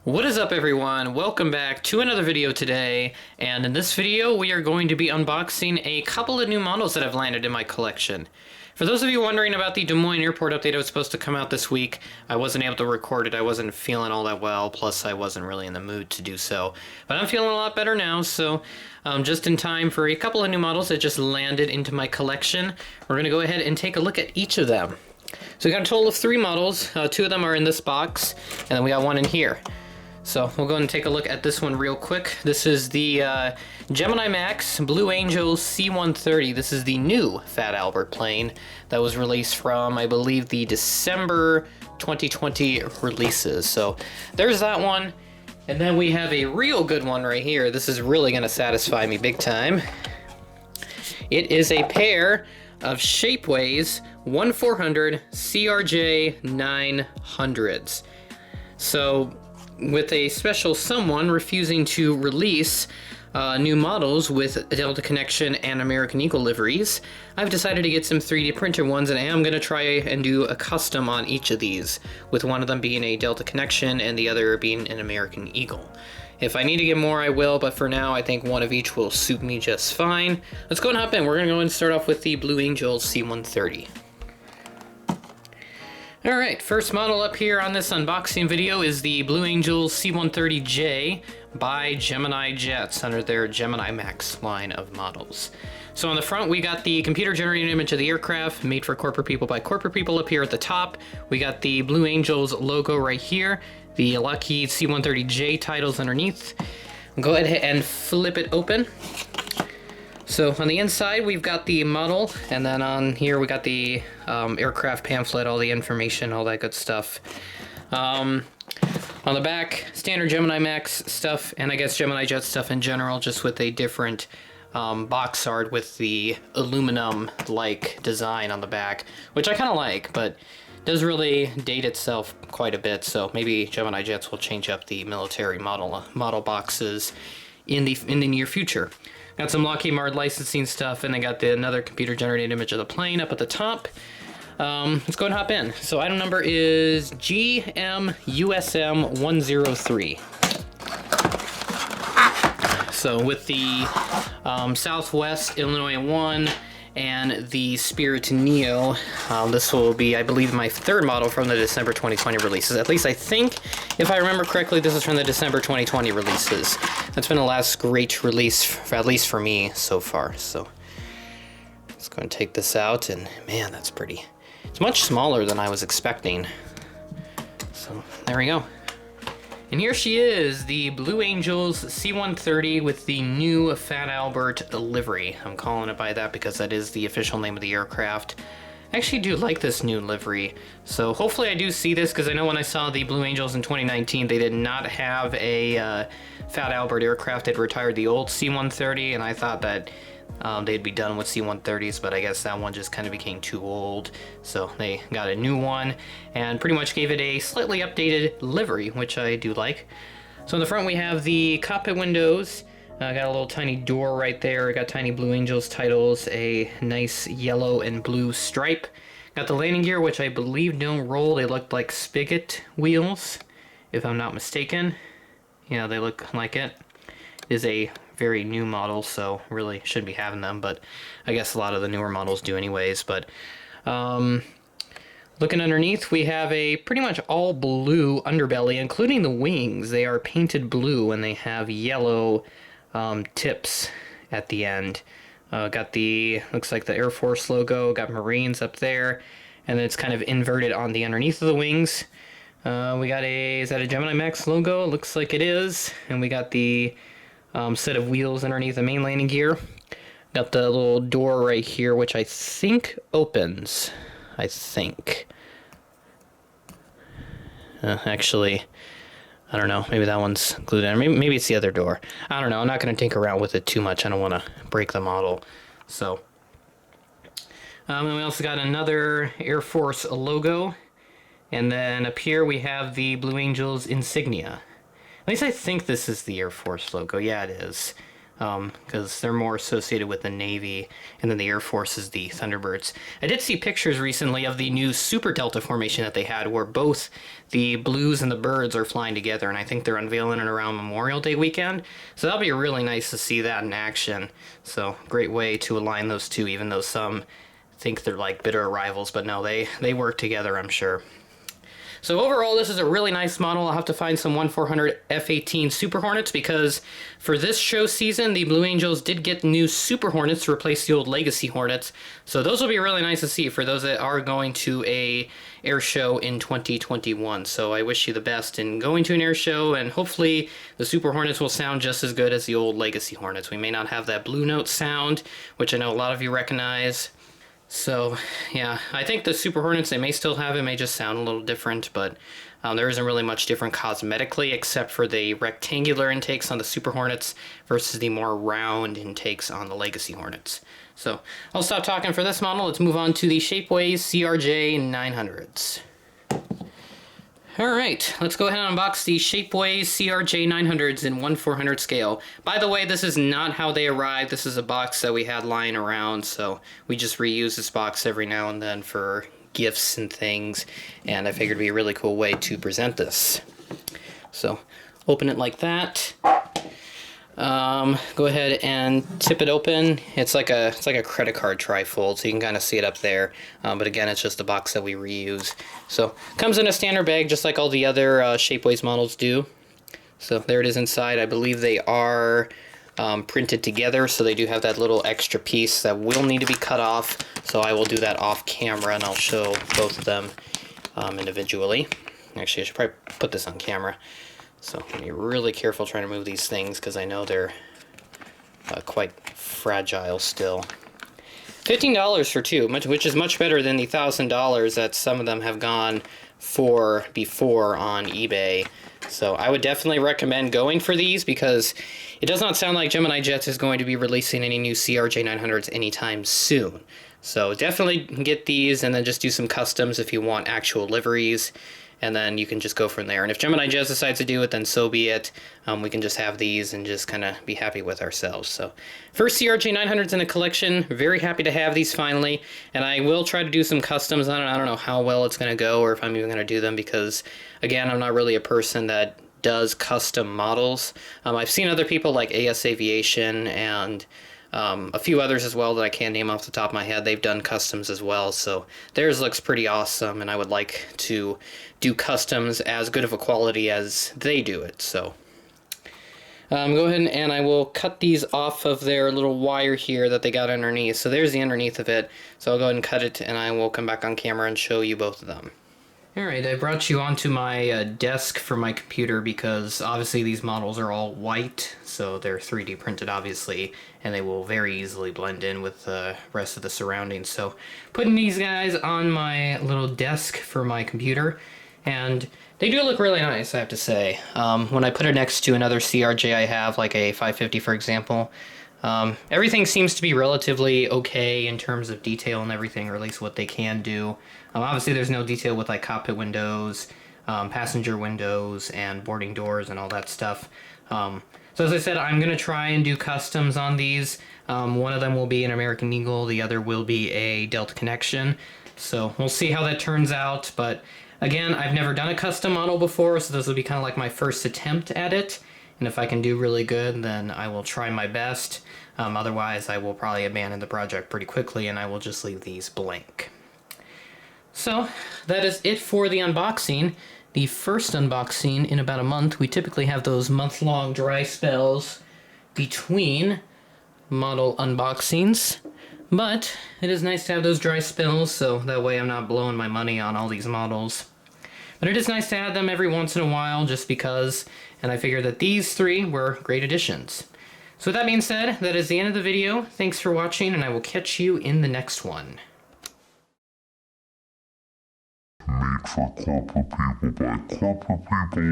What is up, everyone? Welcome back to another video today, and in this video we are going to be unboxing a couple of new models that have landed in my collection. For those of you wondering about the Des Moines airport update that was supposed to come out this week, I wasn't able to record it. I wasn't feeling all that well, plus I wasn't really in the mood to do so. But I'm feeling a lot better now, so just in time for a couple of new models that just landed into my collection. We're going to go ahead and take a look at each of them. So we got a total of 3 models. 2 of them are in this box, and then we got 1 in here. So we'll go and take a look at this one real quick. This is the Gemini Max Blue Angel C-130. This is the new Fat Albert plane that was released from, I believe, the December 2020 releases. So there's that one. And then we have a real good one right here. This is really going to satisfy me big time. It is a pair of Shapeways 1400 CRJ-900s. So with a special someone refusing to release new models with Delta Connection and American Eagle liveries, I've decided to get some 3D printed ones, and I am going to try and do a custom on each of these, with one of them being a Delta Connection and the other being an American Eagle. If I need to get more, I will, but for now, I think one of each will suit me just fine. Let's go and hop in. We're going to go and start off with the Blue Angel C-130. Alright, first model up here on this unboxing video is the Blue Angel C-130J by Gemini Jets under their Gemini Max line of models. So on the front we got the computer-generated image of the aircraft made for corporate people by corporate people up here at the top. We got the Blue Angels logo right here, the Lockheed C-130J titles underneath. Go ahead and flip it open. So on the inside, we've got the model, and then on here we got the aircraft pamphlet, all the information, all that good stuff. On the back, standard Gemini Max stuff, and I guess Gemini Jet stuff in general, just with a different box art with the aluminum-like design on the back, which I kind of like, but does really date itself quite a bit, so maybe Gemini Jets will change up the military model boxes in the near future. Got some Lockheed Martin licensing stuff, and they got another computer-generated image of the plane up at the top. Let's go and hop in. So item number is GMUSM103. So with the Southwest Illinois 1 and the Spirit Neo, this will be, I believe, my 3rd model from the December 2020 releases. At least I think, if I remember correctly, this is from the December 2020 releases. That's been the last great release, at least for me, so far. So let's go and take this out, and man, that's pretty. It's much smaller than I was expecting. So there we go. And here she is, the Blue Angels C-130 with the new Fat Albert livery. I'm calling it by that because that is the official name of the aircraft. I actually do like this new livery, so hopefully I do see this, because I know when I saw the Blue Angels in 2019, they did not have a Fat Albert aircraft. They'd retired the old C-130, and I thought that they'd be done with C-130s, but I guess that one just kind of became too old, so they got a new one and pretty much gave it a slightly updated livery, which I do like. So in the front we have the cockpit windows. Got a little tiny door right there. Got tiny Blue Angels titles, a nice yellow and blue stripe. Got the landing gear, which I believe don't roll. They look like spigot wheels, if I'm not mistaken. Yeah, they look like it. It is a very new model, so really shouldn't be having them, but I guess a lot of the newer models do anyways. But looking underneath, we have a pretty much all blue underbelly, including the wings. They are painted blue, and they have yellow tips at the end. Got the, looks like the Air Force logo, got Marines up there, and then it's kind of inverted on the underneath of the wings. We got is that a Gemini Max logo? It looks like it is. And we got the set of wheels underneath the main landing gear. Got the little door right here, which I think opens. I think. Actually, I don't know. Maybe that one's glued in. Maybe it's the other door. I don't know. I'm not going to tinker around with it too much. I don't want to break the model. So, and we also got another Air Force logo. And then up here we have the Blue Angels insignia. At least I think this is the Air Force logo. Yeah, it is. because they're more associated with the Navy, and then the Air Force is the Thunderbirds. I did see pictures recently of the new Super Delta formation that they had, where both the Blues and the Birds are flying together, and I think they're unveiling it around Memorial Day weekend. So that'll be really nice to see that in action. So great way to align those two, even though some think they're like bitter rivals, but no, they work together, I'm sure. So overall, this is a really nice model. I'll have to find some 1400 F-18 Super Hornets, because for this show season, the Blue Angels did get new Super Hornets to replace the old Legacy Hornets. So those will be really nice to see for those that are going to a air show in 2021. So I wish you the best in going to an air show, and hopefully the Super Hornets will sound just as good as the old Legacy Hornets. We may not have that Blue Note sound, which I know a lot of you recognize. So, yeah, I think the Super Hornets, they may still have it, may just sound a little different, but there isn't really much different cosmetically, except for the rectangular intakes on the Super Hornets versus the more round intakes on the Legacy Hornets. So, I'll stop talking for this model. Let's move on to the Shapeways CRJ-900s. Alright, let's go ahead and unbox the Shapeways CRJ-900s in 1/400 scale. By the way, this is not how they arrived. This is a box that we had lying around, so we just reuse this box every now and then for gifts and things, and I figured it'd be a really cool way to present this. So, open it like that. Go ahead and tip it open. It's like a credit card trifold, so you can kind of see it up there. But again, it's just a box that we reuse. So comes in a standard bag, just like all the other Shapeways models do. So there it is inside. I believe they are printed together, so they do have that little extra piece that will need to be cut off. So I will do that off camera, and I'll show both of them individually. Actually, I should probably put this on camera. So be really careful trying to move these things, because I know they're quite fragile still. $15 for two, which is much better than the $1,000 that some of them have gone for before on eBay. So I would definitely recommend going for these, because it does not sound like Gemini Jets is going to be releasing any new CRJ-900s anytime soon. So definitely get these, and then just do some customs if you want actual liveries. And then you can just go from there. And if Gemini Jets decides to do it, then so be it. We can just have these and just kind of be happy with ourselves. So, first CRJ-900s in the collection. Very happy to have these finally. And I will try to do some customs on it. I don't know how well it's going to go, or if I'm even going to do them, because, again, I'm not really a person that does custom models. I've seen other people like AS Aviation and a few others as well that I can't name off the top of my head. They've done customs as well, so theirs looks pretty awesome, and I would like to do customs as good of a quality as they do it. So go ahead and I will cut these off of their little wire here that they got underneath. So there's the underneath of it. So I'll go ahead and cut it, and I will come back on camera and show you both of them. Alright, I brought you onto my desk for my computer, because obviously these models are all white, so they're 3D printed obviously, and they will very easily blend in with the rest of the surroundings. So putting these guys on my little desk for my computer, and they do look really nice, I have to say. When I put it next to another CRJ I have, like a 550 for example, everything seems to be relatively okay in terms of detail and everything, or at least what they can do. Obviously there's no detail with like cockpit windows, passenger windows, and boarding doors and all that stuff. So as I said, I'm going to try and do customs on these. One of them will be an American Eagle, the other will be a Delta Connection. So we'll see how that turns out, but again, I've never done a custom model before, so this will be kind of like my first attempt at it. And if I can do really good, then I will try my best. Otherwise, I will probably abandon the project pretty quickly, and I will just leave these blank. So, that is it for the unboxing. The first unboxing in about a month. We typically have those month-long dry spells between model unboxings. But it is nice to have those dry spells, so that way I'm not blowing my money on all these models. But it is nice to add them every once in a while, just because, and I figured that these three were great additions. So with that being said, that is the end of the video. Thanks for watching, and I will catch you in the next one. Made for corporate people by corporate people.